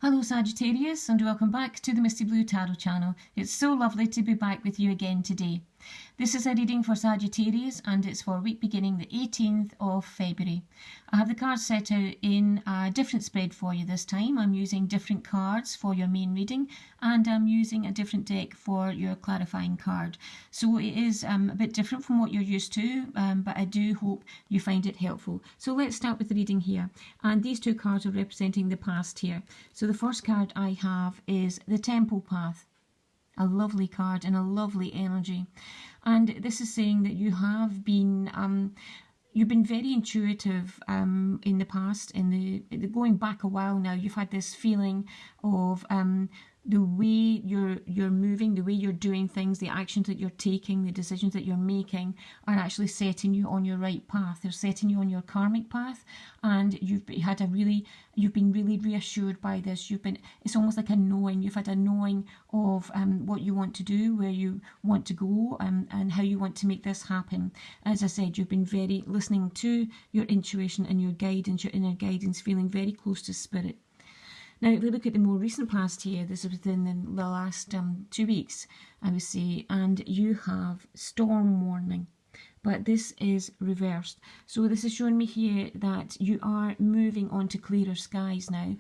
Hello Sagittarius and welcome back to the Misty Blue Tarot channel. It's so lovely to be back with you again today. This is a reading for Sagittarius and it's for week beginning the 18th of February. I have the cards set out in a different spread for you this time. I'm using different cards for your main reading and I'm using a different deck for your clarifying card. So it is a bit different from what you're used to, but I do hope you find it helpful. So let's start with the reading here. And these two cards are representing the past here. So the first card I have is the Temple Path. A lovely card and a lovely energy, and this is saying that you have been you've been very intuitive in the past, in the going back a while now. You've had this feeling of the way you're moving, the way you're doing things, the actions that you're taking, the decisions that you're making are actually setting you on your right path. They're setting you on your karmic path, and you've been really reassured by this. It's almost like a knowing. You've had a knowing of what you want to do, where you want to go, and how you want to make this happen. As I said, you've been very listening to your intuition and your guidance, your inner guidance, feeling very close to spirit. Now, if we look at the more recent past here, this is within the last 2 weeks, I would say, and you have storm warning. But this is reversed. So this is showing me here that you are moving on to clearer skies now.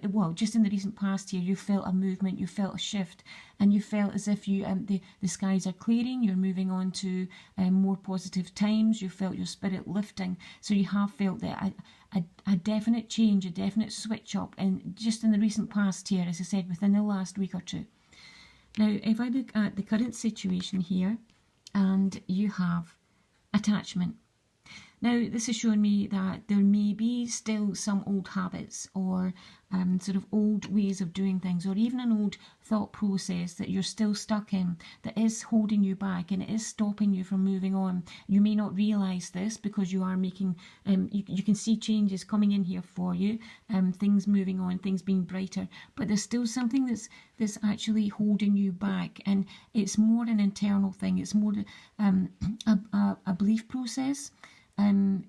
Well, just in the recent past here, you felt a movement, you felt a shift, and you felt as if the skies are clearing. You're moving on to more positive times. You felt your spirit lifting. So you have felt that a definite change, a definite switch up, and just in the recent past here, as I said, within the last week or two. Now, if I look at the current situation here, and you have attachment. Now, this is showing me that there may be still some old habits or sort of old ways of doing things, or even an old thought process that you're still stuck in that is holding you back and it is stopping you from moving on. You may not realise this because you are making, you can see changes coming in here for you, things moving on, things being brighter, but there's still something that's actually holding you back, and it's more an internal thing. It's more a belief process.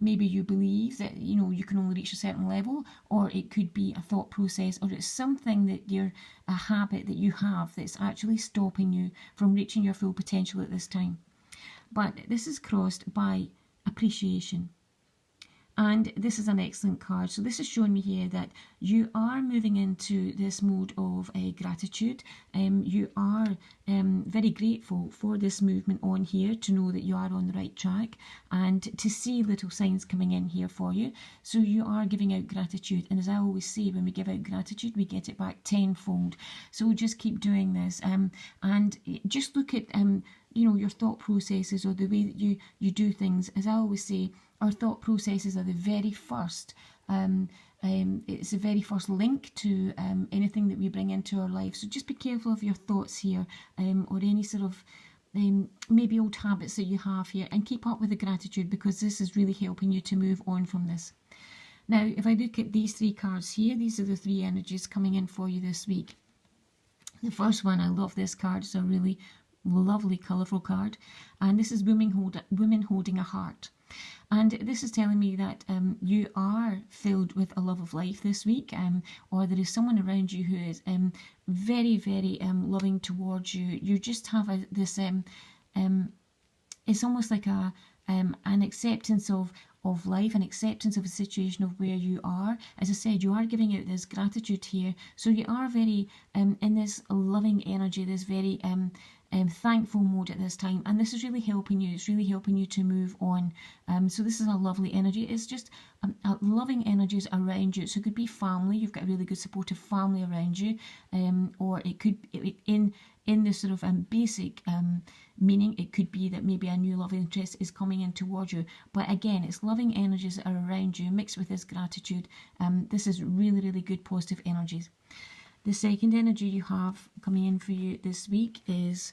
Maybe you believe that you can only reach a certain level, or it could be a thought process, or it's something that a habit that you have that's actually stopping you from reaching your full potential at this time. But this is crossed by appreciation. And this is an excellent card. So this is showing me here that you are moving into this mode of gratitude. You are very grateful for this movement on here, to know that you are on the right track and to see little signs coming in here for you. So you are giving out gratitude. And as I always say, when we give out gratitude, we get it back tenfold. So just keep doing this. And just look at your thought processes, or the way that you do things. As I always say, our thought processes are the very first, it's the very first link to anything that we bring into our life. So just be careful of your thoughts here, or any sort of maybe old habits that you have here, and keep up with the gratitude, because this is really helping you to move on from this. Now, if I look at these three cards here, these are the three energies coming in for you this week. The first one, I love this card. It's a really lovely, colourful card, and this is women holding a heart. And this is telling me that you are filled with a love of life this week, or there is someone around you who is very, very loving towards you. You just have this, it's almost like an acceptance of life, an acceptance of the situation of where you are. As I said, you are giving out this gratitude here, so you are very in this loving energy, this very thankful mode at this time, and this is really helping you. It's really helping you to move on. So this is a lovely energy. It's just loving energies around you. So it could be family. You've got a really good supportive family around you, or it could in this sort of basic meaning, it could be that maybe a new love interest is coming in towards you. But again, it's loving energies that are around you mixed with this gratitude. This is really, really good positive energies. The second energy you have coming in for you this week is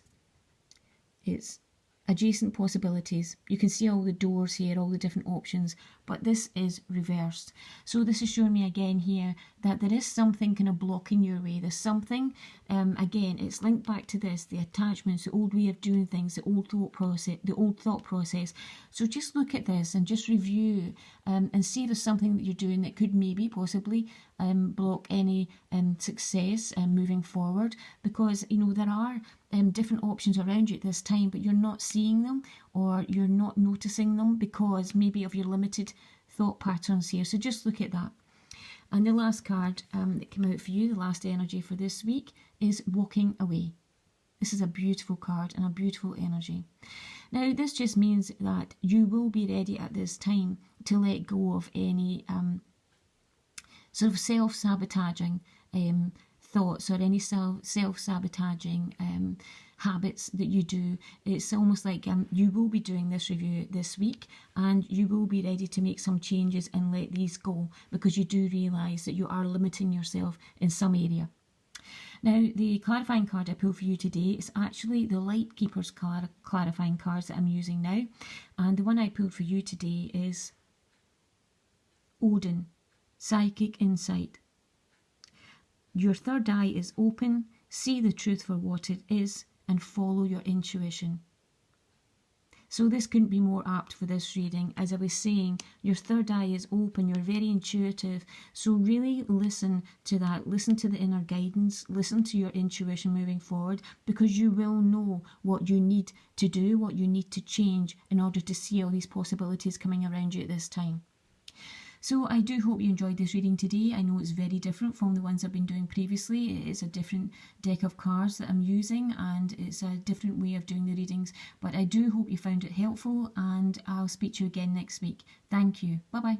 it's adjacent possibilities. You can see all the doors here, all the different options, but this is reversed. So this is showing me again here that there is something kind of blocking your way. There's something, again, it's linked back to this, the attachments, the old way of doing things, the old thought process. So just look at this and just review and see if there's something that you're doing that could maybe possibly block any success moving forward, because you know there are different options around you at this time, but you're not seeing them or you're not noticing them because maybe of your limited thought patterns here. So just look at that. And the last card that came out for you, the last energy for this week, is walking away. This is a beautiful card and a beautiful energy. Now this just means that you will be ready at this time to let go of any sort of self-sabotaging thoughts or any self-sabotaging habits that you do. It's almost like you will be doing this review this week and you will be ready to make some changes and let these go, because you do realise that you are limiting yourself in some area. Now, the clarifying card I pulled for you today is actually the Light Keeper's clarifying cards that I'm using now. And the one I pulled for you today is Odin, Psychic Insight. Your third eye is open, see the truth for what it is, and follow your intuition. So this couldn't be more apt for this reading. As I was saying, your third eye is open, you're very intuitive, so really listen to that, listen to the inner guidance, listen to your intuition moving forward, because you will know what you need to do, what you need to change in order to see all these possibilities coming around you at this time. So I do hope you enjoyed this reading today. I know it's very different from the ones I've been doing previously. It is a different deck of cards that I'm using and it's a different way of doing the readings. But I do hope you found it helpful and I'll speak to you again next week. Thank you. Bye bye.